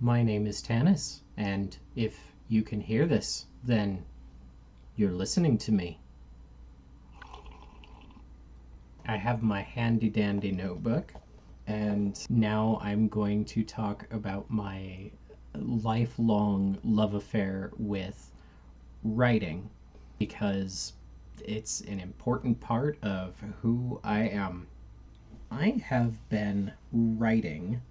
My name is Tanis, and if you can hear this, then you're listening to me. I have my handy dandy notebook, and now I'm going to talk about my lifelong love affair with writing because it's an important part of who I am. I have been writing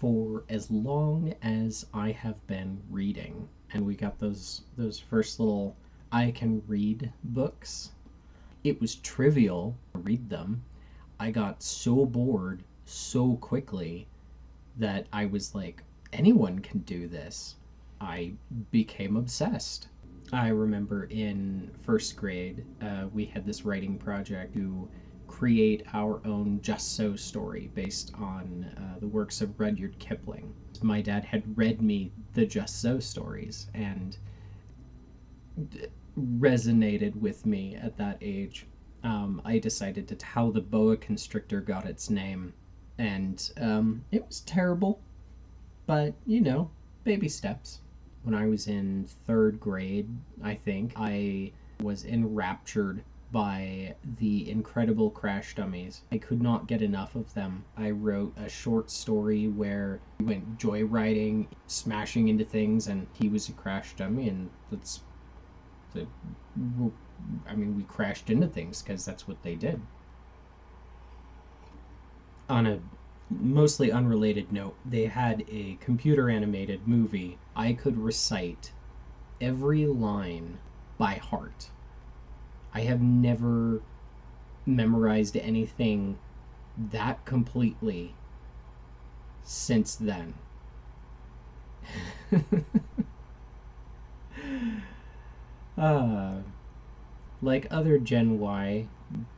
for as long as I have been reading. And we got those first little I can read books. It was trivial to read them. I got so bored so quickly that I was like, anyone can do this. I became obsessed. I remember in first grade, we had this writing project to create our own Just So story based on the works of Rudyard Kipling. My dad had read me the Just So stories and resonated with me at that age. I decided to how the boa constrictor got its name, and it was terrible, but baby steps. When I was in third grade, I think, I was enraptured by the incredible Crash Dummies. I could not get enough of them. I wrote a short story where we went joyriding, smashing into things, and he was a crash dummy, and we crashed into things because that's what they did. On a mostly unrelated note, they had a computer animated movie. I could recite every line by heart. I have never memorized anything that completely since then. uh, like other Gen Y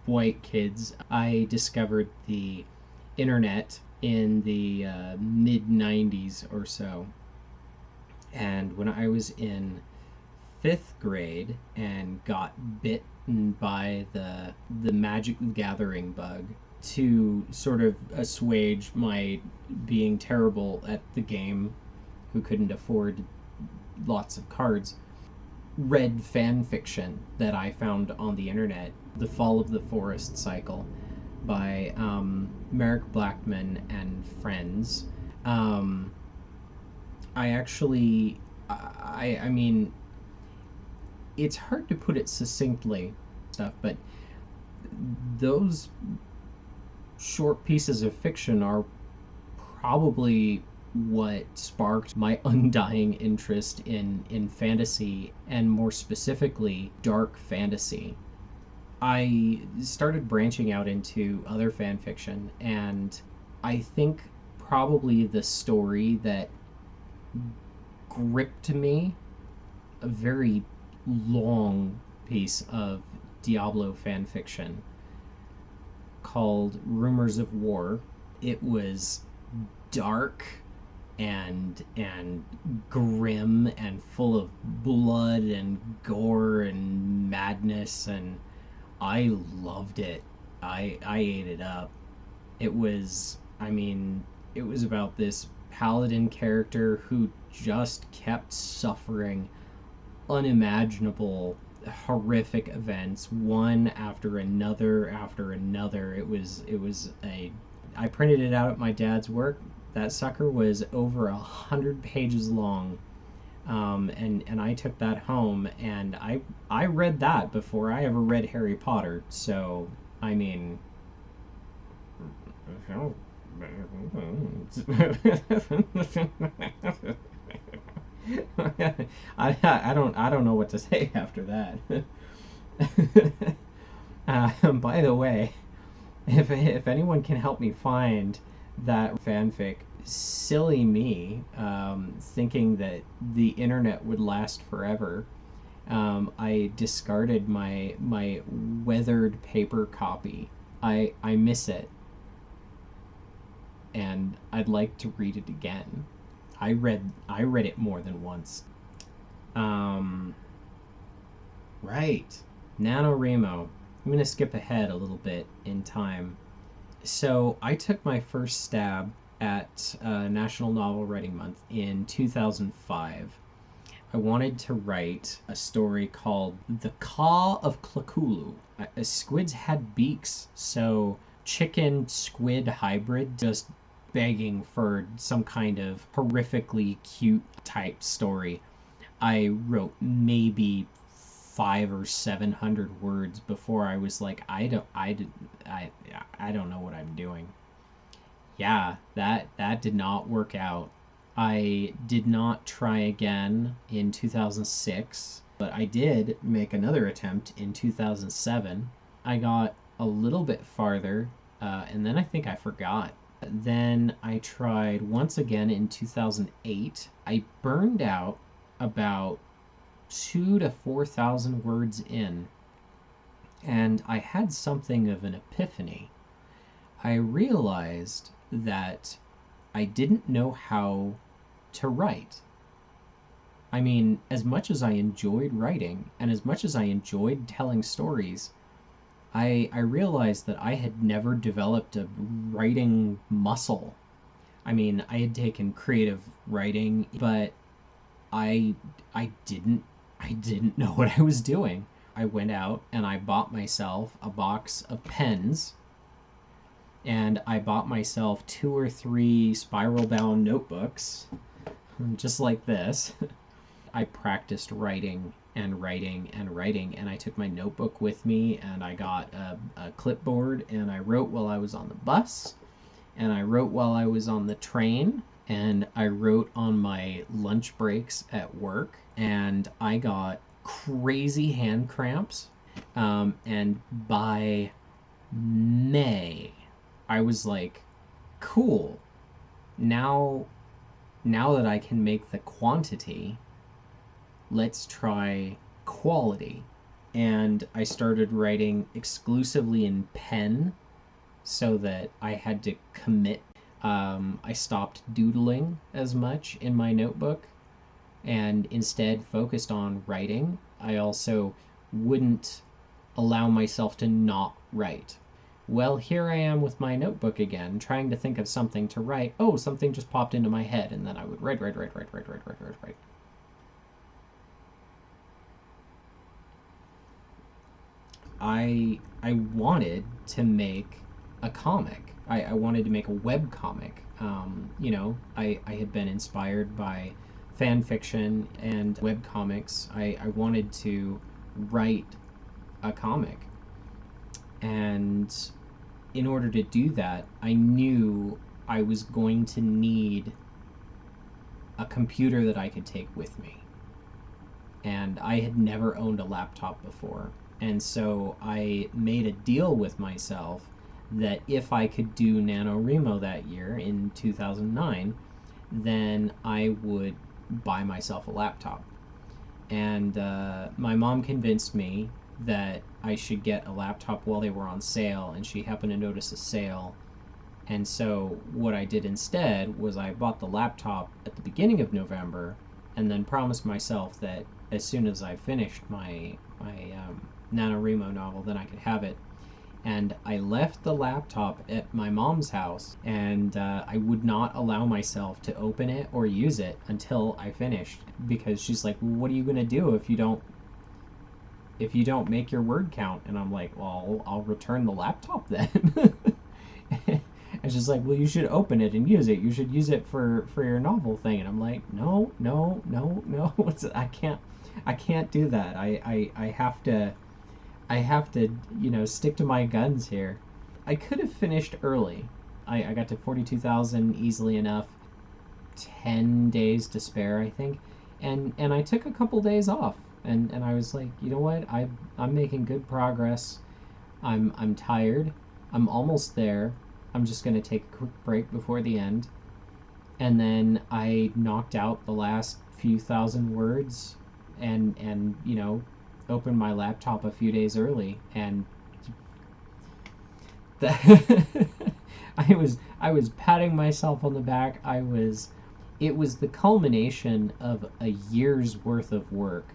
white kids, I discovered the internet in the mid 90s or so. And when I was in fifth grade and got bitten by the Magic the Gathering bug to sort of assuage my being terrible at the game, who couldn't afford lots of cards, read fan fiction that I found on the internet, The Fall of the Forest Cycle by Merrick Blackman and friends. Um, I actually, I mean, it's hard to put it succinctly, stuff, but those short pieces of fiction are probably what sparked my undying interest in fantasy, and more specifically, dark fantasy. I started branching out into other fan fiction, and I think probably the story that gripped me, a very long piece of Diablo fan fiction called Rumors of War. It was dark and grim and full of blood and gore and madness, and I loved it. I ate it up. It was, it was about this paladin character who just kept suffering unimaginable horrific events, one after another. It was a I printed it out at my dad's work. That sucker was over 100 pages long. And I took that home, and I read that before I ever read Harry Potter. So I mean, I don't know what to say after that. By the way, if anyone can help me find that fanfic, silly me, thinking that the internet would last forever. I discarded my weathered paper copy. I miss it, and I'd like to read it again. I read it more than once. Um, right, NaNoWriMo. I'm gonna skip ahead a little bit in time. So I took my first stab at National Novel Writing Month in 2005. I wanted to write a story called The Caw of Klakulu. Squids had beaks, so chicken squid hybrid just begging for some kind of horrifically cute type story. I wrote maybe 500 or 700 words before I was like, I don't know what I'm doing. Yeah, that did not work out. I did not try again in 2006, but I did make another attempt in 2007. I got a little bit farther, and then I think I forgot. Then I tried once again in 2008. I burned out about 2 to 4,000 words in, and I had something of an epiphany. I realized that I didn't know how to write. I mean, as much as I enjoyed writing and as much as I enjoyed telling stories, I realized that I had never developed a writing muscle. I mean, I had taken creative writing, but I I didn't know what I was doing. I went out and I bought myself a box of pens, and I bought myself 2 or 3 spiral bound notebooks, just like this. I practiced writing and writing and writing, and I took my notebook with me, and I got a clipboard, and I wrote while I was on the bus, and I wrote while I was on the train, and I wrote on my lunch breaks at work, and I got crazy hand cramps. And by May, I was like, cool. Now that I can make the quantity, let's try quality. And I started writing exclusively in pen so that I had to commit. I stopped doodling as much in my notebook and instead focused on writing. I also wouldn't allow myself to not write. Well, here I am with my notebook again, trying to think of something to write. Oh, something just popped into my head, and then I would write. I wanted to make a comic. I wanted to make a web comic. I had been inspired by fan fiction and web comics. I wanted to write a comic. And in order to do that, I knew I was going to need a computer that I could take with me. And I had never owned a laptop before. And so I made a deal with myself that if I could do NaNoWriMo that year in 2009, then I would buy myself a laptop. And my mom convinced me that I should get a laptop while they were on sale, and she happened to notice a sale. And so what I did instead was I bought the laptop at the beginning of November, and then promised myself that as soon as I finished my NaNoWriMo novel, then I could have it. And I left the laptop at my mom's house, and I would not allow myself to open it or use it until I finished, because she's like, well, what are you gonna do if you don't make your word count? And I'm like, well, I'll return the laptop then. And she's like, well, you should open it and use it. You should use it for your novel thing. And I'm like, no. I can't do that. I have to, stick to my guns here. I could have finished early. I got to 42,000 easily enough. 10 days to spare, I think. And I took a couple days off. And I was like, you know what? I'm making good progress. I'm tired. I'm almost there. I'm just going to take a quick break before the end. And then I knocked out the last few thousand words and opened my laptop a few days early, and I was patting myself on the back. It was the culmination of a year's worth of work.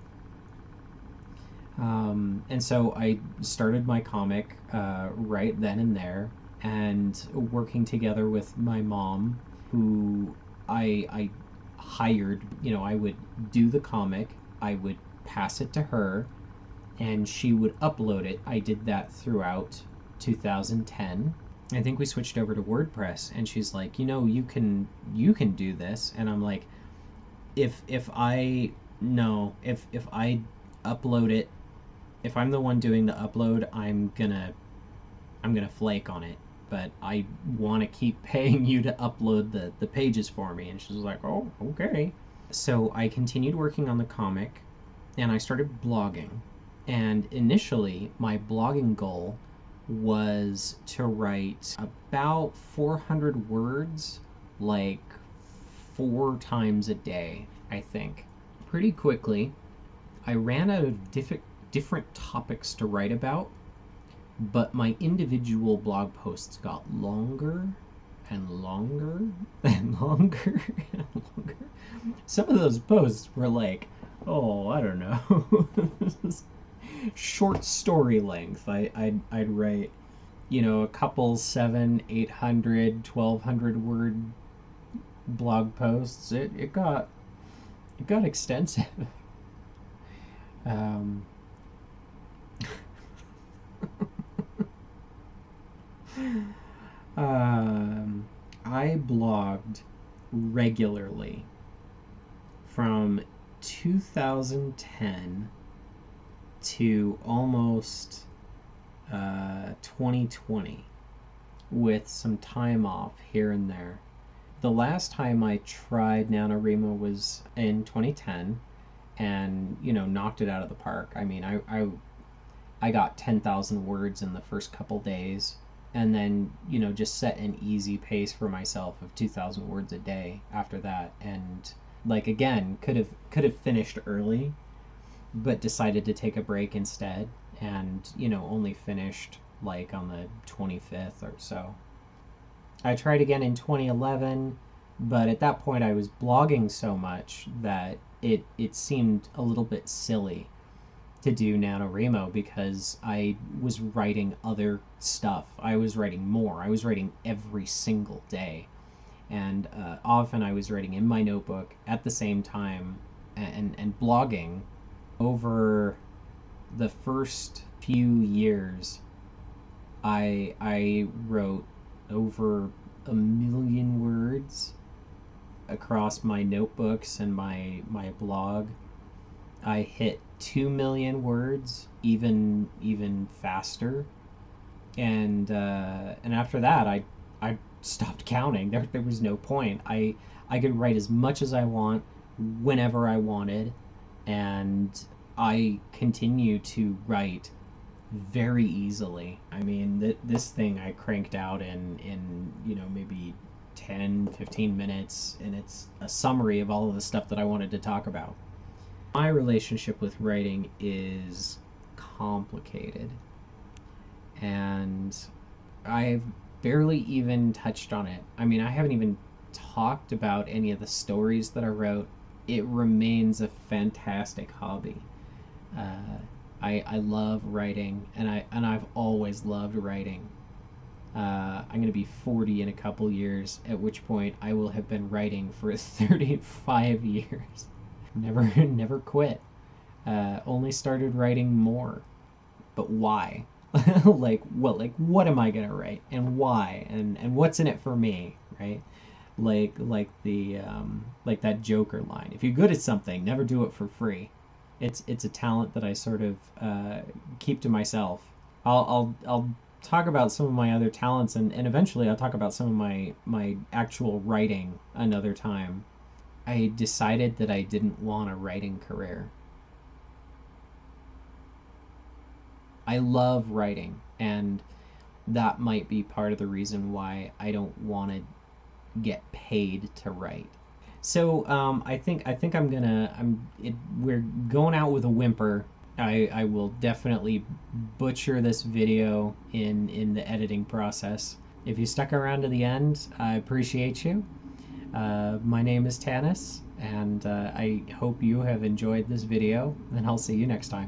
And so I started my comic right then and there, and working together with my mom, who I hired. You know, I would do the comic, I would pass it to her, and she would upload it. I did that throughout 2010. I think we switched over to WordPress, and she's like, you can do this, and I'm like, if I no, if I upload it, if I'm the one doing the upload, I'm gonna flake on it. But I want to keep paying you to upload the pages for me. And she's like, oh, okay. So I continued working on the comic, and I started blogging. And initially, my blogging goal was to write about 400 words, like 4 times a day, I think. Pretty quickly, I ran out of different topics to write about, but my individual blog posts got longer and longer and longer and longer. Some of those posts were like, oh, I don't know, short story length. I'd write, a couple 700, 800, 1200 word blog posts. It got extensive. Um, I blogged regularly from 2010 to almost 2020, with some time off here and there. The last time I tried NaNoWriMo was in 2010, and knocked it out of the park. I mean, I got 10,000 words in the first couple days, and then just set an easy pace for myself of 2,000 words a day after that. And like, again, could have finished early, but decided to take a break instead, and only finished like on the 25th or so. I tried again in 2011, but at that point I was blogging so much that it seemed a little bit silly to do NaNoWriMo, because I was writing other stuff. I was writing more. I was writing every single day. And often I was writing in my notebook at the same time, and blogging. Over the first few years, I wrote over 1 million words across my notebooks and my blog. I hit 2 million words even faster, and after that I stopped counting. There was no point. I could write as much as I want whenever I wanted, and I continue to write very easily. I mean, this thing I cranked out in maybe 10-15 minutes, and it's a summary of all of the stuff that I wanted to talk about. My relationship with writing is complicated, and I've barely even touched on it. I mean, I haven't even talked about any of the stories that I wrote. It remains a fantastic hobby. I love writing, and I've always loved writing. I'm going to be 40 in a couple years, at which point I will have been writing for 35 years. Never quit. Only started writing more. But why? What am I gonna write, and why, and what's in it for me, right? Like that Joker line. If you're good at something, never do it for free. It's a talent that I sort of keep to myself. I'll talk about some of my other talents, and eventually I'll talk about some of my actual writing another time. I decided that I didn't want a writing career. I love writing, and that might be part of the reason why I don't want to get paid to write. So I think we're going out with a whimper. I will definitely butcher this video in the editing process. If you stuck around to the end, I appreciate you. My name is Tanis, and I hope you have enjoyed this video, and I'll see you next time.